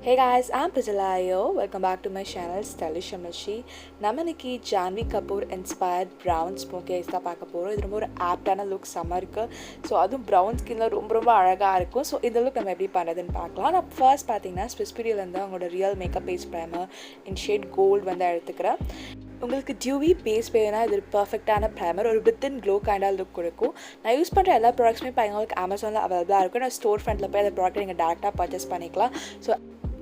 Hey guys, I'm Kajal. Welcome back to my channel StylishTamizhachi. நம்ம இன்னைக்கு Jhanvi Kapoor inspired brown Smokey eyes தான் பார்க்க போறோம். இது ரொம்ப ஒரு ஆப்டான லுக் செம்ம இருக்கு. ஸோ அதுவும் ப்ரௌன் ஸ்கின்ல ரொம்ப அழகா இருக்கும். ஸோ இந்த லுக் நம்ம எப்படி பண்ணுறதுன்னு பார்க்கலாம். நான் ஃபர்ஸ்ட் பார்த்தீங்கன்னா ஸ்விஸ் பியூட்டிலேருந்து அவங்களோட real makeup base primer in shade gold வந்து எடுத்துக்கிறேன். உங்களுக்கு டியூவி பேஸ் வேணும்னா இது பர்ஃபெக்டான ப்ரைமர், ஒரு வித்தின் க்ளோ கைண்டாக லுக் கொடுக்கும். நான் யூஸ் பண்ணுற எல்லா ப்ராடக்ட்ஸுமே இப்போ உங்களுக்கு அமேசானில் அவைலபிளாக இருக்கும். நான் ஸ்டோர் ஃப்ரண்ட்டில் போய் அந்த ப்ராடக்ட்டை நீங்கள் டேரெக்டாக பர்ச்சேஸ் பண்ணிக்கலாம். ஸோ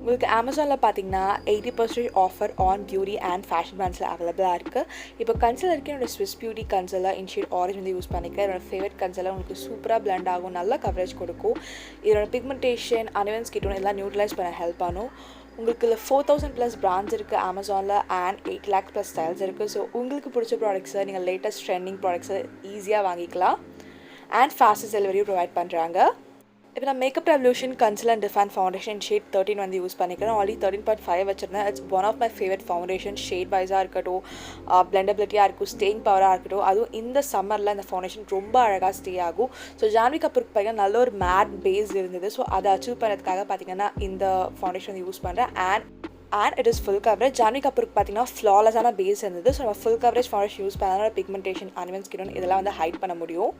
உங்களுக்கு அமேசானில் பார்த்தீங்கன்னா 80% offer on beauty and fashion பிராண்ட்ஸில் அவைலபிளாக இருக்குது. இப்போ கன்சலருக்கு என்னோட Swiss beauty concealer in shade orange வந்து யூஸ் பண்ணிக்கிறேன். என்னோட ஃபேவரட் கன்சலர் உங்களுக்கு சூப்பராக பிளண்ட் ஆகும், நல்ல கவரேஜ் கொடுக்கும். இதோட பிக்மெண்டேஷன் அனிவன்ஸ் கிட்டோம் எல்லாம் நியூட்ரலைஸ் பண்ண ஹெல்ப் பண்ணும். உங்களுக்கு இல்லை 4000+ பிராண்ட்ஸ் இருக்குது அமேசானில் அண்ட் 8 lakhs+ ஸ்டைல்ஸ் இருக்குது. ஸோ உங்களுக்கு பிடிச்ச ப்ராடக்ட்ஸை நீங்கள் லேட்டஸ்ட் ட்ரெண்டிங் ப்ராடக்ட்ஸை ஈஸியாக வாங்கிக்கலாம் அண்ட் ஃபாஸ்டஸ்ட் டெலிவரியும் ப்ரொவைட் பண்ணுறாங்க. இப்போ நான் makeup revolution conceal and define foundation shade 13 வந்து யூஸ் பண்ணிக்கிறேன். ஆல்ரெடி 13.5 வச்சுருந்தேன். It's one of my favourite foundation. Shade வைஸாக இருக்கட்டும், பிளெண்டபிலிட்டியாக இருக்கும், ஸ்டேயிங் பவராக இருக்கட்டும், அதுவும் இந்த சம்மரில் இந்த ஃபவுண்டேஷன் ரொம்ப அழகாக ஸ்டே ஆகும். ஸோ ஜான்வி கபூருக்கு பார்த்தீங்கன்னா நல்ல ஒரு மேட் பேஸ் இருந்தது. ஸோ அதை அச்சீவ் பண்ணுறதுக்காக பார்த்தீங்கன்னா இந்த ஃபவுண்டேஷன் வந்து யூஸ் பண்ணுறேன். And it is full coverage. Janhvi கபூருக்கு பார்த்தீங்கன்னா ஃப்ளாலஸான பேஸ் இருந்தது. ஸோ நம்ம ஃபுல் கவரேஜ் ஃபவுண்டேஷன் யூஸ் பண்ணால் பிக்மெண்டேஷன் அனிவன்ஸ் கிட்டோன் இதெல்லாம் வந்து ஹைட் பண்ண முடியும்.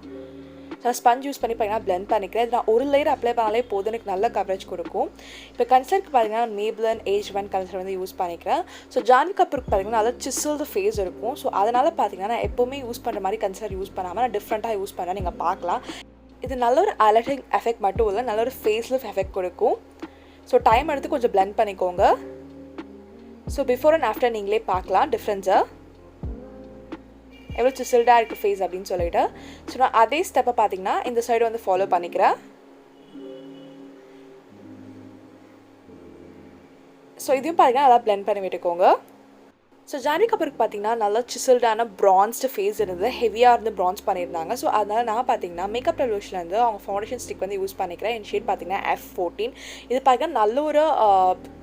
ஸோ நான் ஸ்பஞ்ச் யூஸ் பண்ணி பார்த்தீங்கன்னா பிளெண்ட் பண்ணிக்கிறேன். இது நான் ஒரு லேயர் அப்ளை பண்ணாலே போதும், எனக்கு நல்ல கவரேஜ் கொடுக்கும். இப்போ கன்சலருக்கு பார்த்தீங்கன்னா Maybelline Age 1 கன்சலர் வந்து யூஸ் பண்ணிக்கிறேன். ஸோ ஜான்வி கபூருக்கு பார்த்தீங்கன்னா நல்லா சிசில்டு ஃபேஸ் இருக்கும். ஸோ அதனால் பார்த்தீங்கன்னா நான் எப்போவுமே யூஸ் பண்ணுற மாதிரி கன்சலர் யூஸ் பண்ணாமல் நான் டிஃப்ரெண்ட்டாக யூஸ் பண்ணுறேன், நீங்கள் பார்க்கலாம். இது நல்ல ஒரு ஹைலைட்டிங் எஃபெக்ட் மட்டும் இல்லை, நல்ல ஒரு ஃபேஸ் லிஃப்ட் எஃபெக்ட் கொடுக்கும். ஸோ டைம் எடுத்து கொஞ்சம் பிளெண்ட் பண்ணிக்கோங்க. ஸோ பிஃபோர் அண்ட் ஆஃப்டர் நீங்களே பார்க்கலாம் டிஃப்ரென்ஸை, எவ்வளோ சிசில்டாக இருக்குது ஃபேஸ் அப்படின்னு சொல்லிட்டு. ஸோ நான் அதே ஸ்டெப்பை பார்த்தீங்கன்னா இந்த சைடு வந்து ஃபாலோ பண்ணிக்கிறேன். ஸோ இதையும் பார்த்தீங்கன்னா நல்லா பிளெண்ட் பண்ணி விட்டுக்கோங்க. ஸோ ஜான்வி கபூருக்கு பார்த்தீங்கன்னா நல்லா சிசில்டான ப்ரான்ஸ்டு ஃபேஸ் இருந்தது, ஹெவியாக இருந்து ப்ரான்ஸ் பண்ணியிருந்தாங்க. ஸோ அதனால் நான் பார்த்தீங்கன்னா மேக்கப் ரெவல்யூஷன்லேருந்து அவங்க ஃபவுண்டேஷன் ஸ்டிக் வந்து யூஸ் பண்ணிக்கிறேன். என் ஷேட் பார்த்தீங்கன்னா F14. இது பார்த்தீங்கன்னா நல்ல ஒரு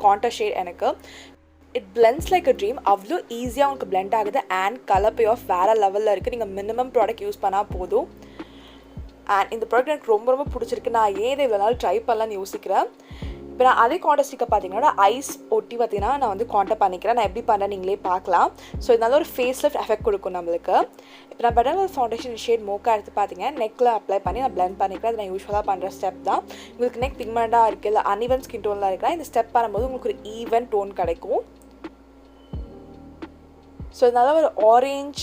கான்டர் ஷேட். எனக்கு it blends like a dream. அவ்வளோ ஈஸியாக உங்களுக்கு பிளெண்ட் ஆகுது அண்ட் கலர் பே ஆஃப் வேறு லெவலில் இருக்குது. நீங்கள் மினிமம் ப்ராடக்ட் யூஸ் பண்ணால் போதும். அண்ட் இந்த ப்ராடக்ட் எனக்கு ரொம்ப பிடிச்சிருக்கு. நான் ஏன் இதை இவ்வளோ நாள் ட்ரை பண்ணலான்னு யோசிக்கிறேன். இப்போ நான் அதே கான்டர் ஸ்டிக்கை பார்த்தீங்கன்னா ஐஸ் ஒட்டி பார்த்தீங்கன்னா நான் வந்து கான்டர் பண்ணிக்கிறேன். நான் எப்படி பண்ணுறேன் நீங்களே பார்க்கலாம். ஸோ இது நல்ல ஒரு ஃபேஸ் லிஃப்ட் எஃபெக்ட் கொடுக்கும் நம்மளுக்கு. இப்போ நான் பெட்டர் ஃபவுண்டேஷன் ஷேட் மோக்கா எடுத்து பார்த்தீங்கன்னா நெக்கில் அப்ளை பண்ணி நான் பிளெண்ட் பண்ணிக்கிறேன். அது நான் யூஸ்வலாக பண்ணுற ஸ்டெப் தான். உங்களுக்கு நெக் பிக்மெண்ட்டாக இருக்குது, இல்லை அன்இவன் ஸ்கின் டோனில் இருக்கிறேன், இந்த ஸ்டெப் பண்ணும்போது உங்களுக்கு ஒரு ஈவன் டோன் கிடைக்கும். ஸோ இதனால ஒரு ஆரேஞ்ச்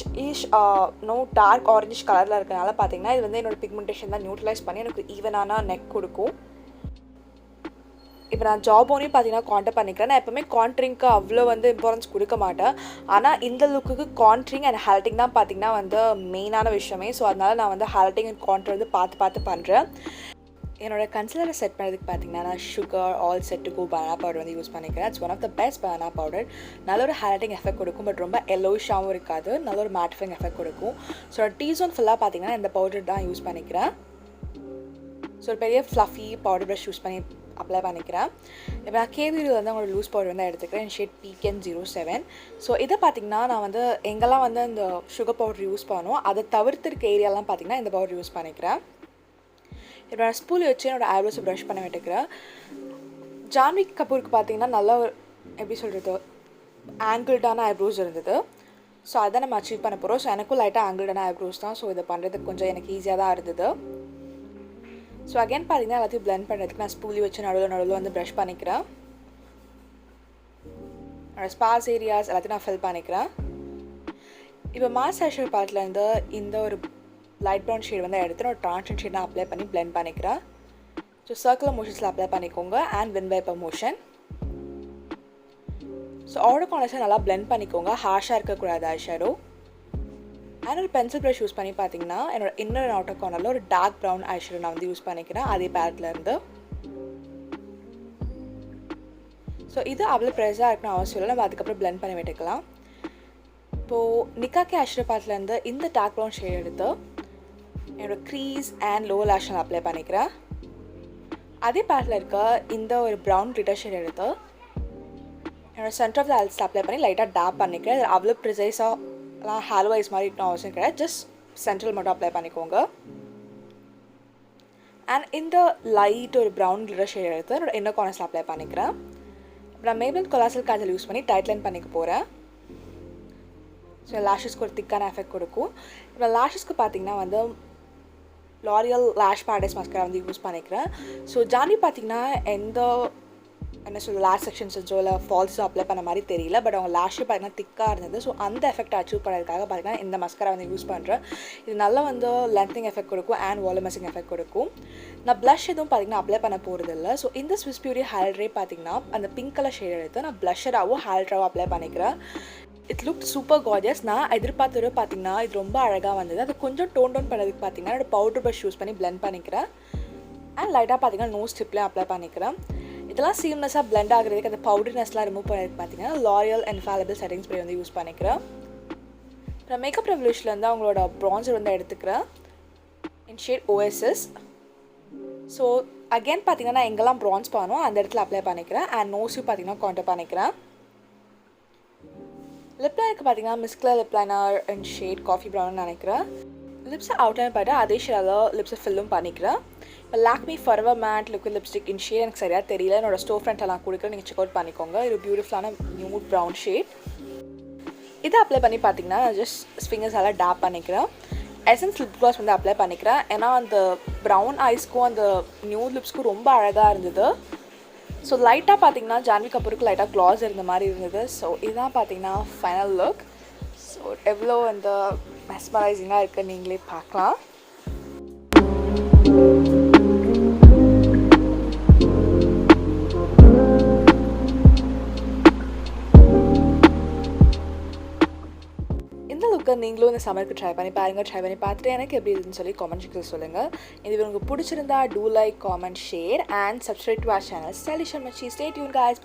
டார்க் ஆரஞ்ச் கலரில் இருக்கிறனால பார்த்தீங்கன்னா இது வந்து என்னோடய பிக்மெண்டேஷன் தான் நியூட்ரலைஸ் பண்ணி எனக்கு ஈவனான நெக் கொடுக்கும். இப்போ நான் ஜாபோனையும் பார்த்தீங்கன்னா கான்டர் பண்ணிக்கிறேன். நான் எப்போவுமே கான்ட்ரிங்க்கு அவ்வளோ வந்து இம்பார்ட்டன்ஸ் கொடுக்க மாட்டேன். ஆனால் இந்த லுக்குக்கு கான்ட்ரிங் அண்ட் ஹைலைட்டிங் தான் பார்த்தீங்கன்னா வந்து மெயினான விஷயமே. ஸோ அதனால் நான் வந்து ஹைலைட்டிங் அண்ட் கான்டர் வந்து பார்த்து பண்ணுறேன். என்னோட கன்சிலரை செட் பண்ணுறதுக்கு பார்த்தீங்கன்னா நான் sugar all set to go banana powder வந்து யூஸ் பண்ணிக்கிறேன். It's one of the best banana powder. நல்ல ஒரு ஹைலைட்டிங் எஃபெக்ட் கொடுக்கும், பட் ரொம்ப எல்லோஷாகவும் இருக்காது, நல்ல ஒரு மேட்டிஃபைங் எஃபெக்ட் கொடுக்கும். ஸோ டீசோன் ஃபுல்லாக பார்த்தீங்கன்னா இந்த பவுடர் தான் யூஸ் பண்ணிக்கிறேன். ஸோ ஒரு பெரிய ஃப்ளஃபி பவுடர் ப்ரஷ் யூஸ் பண்ணி அப்ளை பண்ணிக்கிறேன். இப்போ நான் கேவியில் வந்து அவங்களோட லூஸ் பவுடர் வந்து எடுத்துக்கிறேன். Shade PKN07. ஸோ இதை பார்த்தீங்கன்னா நான் வந்து எங்கெல்லாம் வந்து இந்த சுகர் பவுடர் யூஸ் பண்ணுவோம் அதை தவிர்த்திருக்க ஏரியாலாம் பார்த்தீங்கன்னா இந்த பவுடர் யூஸ் பண்ணிக்கிறேன். இப்போ நான் ஸ்பூல் வச்சு என்னோடய ஐப்ரோஸை ப்ரஷ் பண்ண விட்டுக்கிறேன். ஜான்வி கபூருக்கு பார்த்தீங்கன்னா நல்லா எப்படி சொல்கிறது ஆங்கிள்டான ஐப்ரோஸ் இருந்தது. ஸோ அதை நம்ம அச்சீவ் பண்ண போகிறோம். ஸோ எனக்கும் லைட்டாக ஆங்கிள்டான ஐப்ரோஸ் தான். ஸோ இதை பண்ணுறதுக்கு கொஞ்சம் எனக்கு ஈஸியாக தான் இருந்தது. ஸோ அகைன் பார்த்தீங்கன்னா எல்லாத்தையும் பிளெண்ட் பண்ணுறதுக்கு நான் ஸ்பூலி வச்சு நடுவில் வந்து ப்ரஷ் பண்ணிக்கிறேன். என்னோடய ஸ்பார்ஸ் ஏரியாஸ் எல்லாத்தையும் நான் ஃபில் பண்ணிக்கிறேன். இப்போ மாஸ்டர் பாலத்துலேருந்து இந்த ஒரு லைட் ப்ரௌன் ஷேட் வந்து எடுத்து ஒரு ட்ரான்ஸ்பரண்ட் ஷேட் நான் அப்ளை பண்ணி பிளெண்ட் பண்ணிக்கிறேன். ஸோ சர்க்குலர் மோஷன்ஸில் அப்ளை பண்ணிக்கோங்க and win wiper motion. So outer கார்னர்ஸை நல்லா பிளெண்ட் பண்ணிக்கோங்க, ஹார்ஷாக இருக்கக்கூடாது ஐ ஷேடோ. அண்ட் ஒரு பென்சில் ப்ரஷ் யூஸ் பண்ணி பார்த்தீங்கன்னா என்னோட இன்னர் அண்ட் அவுட்டர் கார்னரில் ஒரு டார்க் ப்ரௌன் ஐ ஷேடோ நான் வந்து யூஸ் பண்ணிக்கிறேன் அதே பேலட்லேருந்து. ஸோ இது அவ்வளோ ப்ரெஸ்ஸாக இருக்கணும் அவசியம் இல்லை, நம்ம அதுக்கப்புறம் பிளெண்ட் பண்ணி விட்டுக்கலாம். இப்போது நிக்காக்கே ஐஷேடோலேருந்து இந்த டார்க் ப்ரௌன் ஷேட் எடுத்து என்னோட க்ரீஸ் அண்ட் லோ லேஷில் அப்ளை பண்ணிக்கிறேன். அதே பேட்டில் இருக்க இந்த ஒரு ப்ரௌன் கிளிட்டர் ஷேட் எடுத்து என்னோடய center of the eyelids apply பண்ணி லைட்டாக டேப் பண்ணிக்கிறேன். இது அவ்வளோ ப்ரிசைஸாக ஹேலோ ஐஸ் மாதிரி இருக்கணும் அவசியம் கிடையாது, ஜஸ்ட் சென்ட்ரல் மட்டும் அப்ளை பண்ணிக்கோங்க. அண்ட் இந்த லைட் ஒரு ப்ரௌன் கிளிட்டர் ஷேட் எடுத்து என்னோடய இன்னர் கார்னர்ஸில் அப்ளை பண்ணிக்கிறேன். நான் Maybelline Colossal Kajal யூஸ் பண்ணி டைட்லைன் பண்ணிக்க போகிறேன். ஸோ லேஷஸ்க்கு ஒரு திக்கான எஃபெக்ட் கொடுக்கும். இப்போ லேஷஸ்க்கு பார்த்தீங்கன்னா வந்து L'Oreal Lash Paradise Mascara வந்து யூஸ் பண்ணிக்கிறேன். ஸோ ஜான்வி பார்த்தீங்கன்னா எந்த என்ன சொல்ல லேஷ் செக்ஷன்ஸோ இல்லை ஃபால்ஸோ அப்ளை பண்ண மாதிரி தெரியல. பட் அவங்க லேஷே பார்த்தீங்கன்னா திக்காக இருந்தது. ஸோ அந்த எஃபெக்ட் அச்சீவ் பண்ணுறதுக்காக பார்த்தீங்கன்னா இந்த மஸ்காரா வந்து யூஸ் பண்ணுறேன். இது நல்லா வந்து லென்த்திங் எஃபெக்ட் கொடுக்கும் அண்ட் வால்யூமைசிங் எஃபெக்ட் கொடுக்கும். நான் ப்ளஷ் எதுவும் பார்த்தீங்கன்னா அப்ளை பண்ண போகிறது இல்லை. ஸோ இந்த Swiss Beauty ஹைலைட்ரே பார்த்தீங்கன்னா அந்த பிங்க் கலர் ஷேட் எடுத்து நான் ப்ளஷராகவும் ஹைலைட்ராகவும் அப்ளை பண்ணிக்கிறேன். It look super gorgeous. நான் எதிர்பார்த்தது பார்த்தீங்கன்னா இது ரொம்ப அழகாக வந்தது. அது கொஞ்சம் டோன் டவுன் பண்ணதுக்கு பார்த்தீங்கன்னா என்னோட பவுடர் ப்ரஷ் யூஸ் பண்ணி பிளெண்ட் பண்ணிக்கிறேன். அண்ட் லைட்டாக பார்த்தீங்கன்னா நோஸ் டிப்லேயும் அப்ளை பண்ணிக்கிறேன். இதெல்லாம் சீம்லெஸ்ஸாக பிளெண்ட் ஆகிறதுக்கு அந்த பவுடர்னஸ்லாம் ரிமூவ் பண்ணுறதுக்கு பார்த்தீங்கன்னா L'Oreal Infallible செட்டிங் ஸ்ப்ரே வந்து யூஸ் பண்ணிக்கிறேன். அப்புறம் மேக்கப் ரெவல்யூஷன்லேருந்து அவங்களோட ப்ரான்சர் வந்து எடுத்துக்கிறேன் இன் ஷேட் OSS. ஸோ அகெயின் பார்த்தீங்கன்னா எங்கெல்லாம் ப்ரான்ஸ் பண்ணணும் அந்த இடத்துல அப்ளை பண்ணிக்கிறேன். அண்ட் நோஸையும் பார்த்தீங்கன்னா கான்டர் பண்ணிக்கிறேன். லிப்லைனுக்கு பார்த்தீங்கன்னா மிஸ்க்லர் லிப்லைனர் இன் ஷேட் காஃபி ப்ரௌன்னு நினைக்கிறேன். லிப்ஸை அவுட்லைன் பண்ணிட்டு அதே ஷேடில் லிப்ஸை ஃபில்லும் பண்ணிக்கிறேன். இப்போ LAKMÉ Forever Matte Liquid Lipstick in shade எனக்கு சரியாக தெரியல. என்னோட ஸ்டோர் ஃப்ரண்ட்டெல்லாம் கொடுக்குறேன், நீங்கள் செக் அவுட் பண்ணிக்கோங்க. இது பியூட்டிஃபுல்லான நியூட் ப்ரௌன் ஷேட். இதை அப்ளை பண்ணி பார்த்தீங்கன்னா நான் ஜஸ்ட் ஃபிங்கர்ஸால் டேப் பண்ணிக்கிறேன். எசன்ஸ் லிப் க்ளாஸ் வந்து அப்ளை பண்ணிக்கிறேன். ஏன்னா அந்த ப்ரௌன் ஐஸ்க்கும் அந்த நியூட் லிப்ஸ்க்கும் ரொம்ப அழகாக இருந்தது. ஸோ லைட்டாக பார்த்தீங்கன்னா ஜான்வி கபூருக்கு லைட்டாக க்ளாஸ் இருந்த மாதிரி இருந்தது. ஸோ இதுதான் பார்த்தீங்கன்னா ஃபைனல் லுக். ஸோ எவ்வளோ அந்த மெஸ்மரைசிங்காக இருக்குது நீங்களே பார்க்கலாம். இந்த லுக்கை நீங்களும் இந்த சம்மருக்கு ட்ரை பண்ணி பாருங்கள். ட்ரை பண்ணி பார்த்துட்டு எனக்கு எப்படி இருக்குன்னு சொல்லி காமெண்ட் செக்ஷனில் சொல்லுங்கள். இது உங்களுக்கு பிடிச்சிருந்தா do like, comment, share and subscribe to our channel StylishTamizhachi. Stay tuned guys.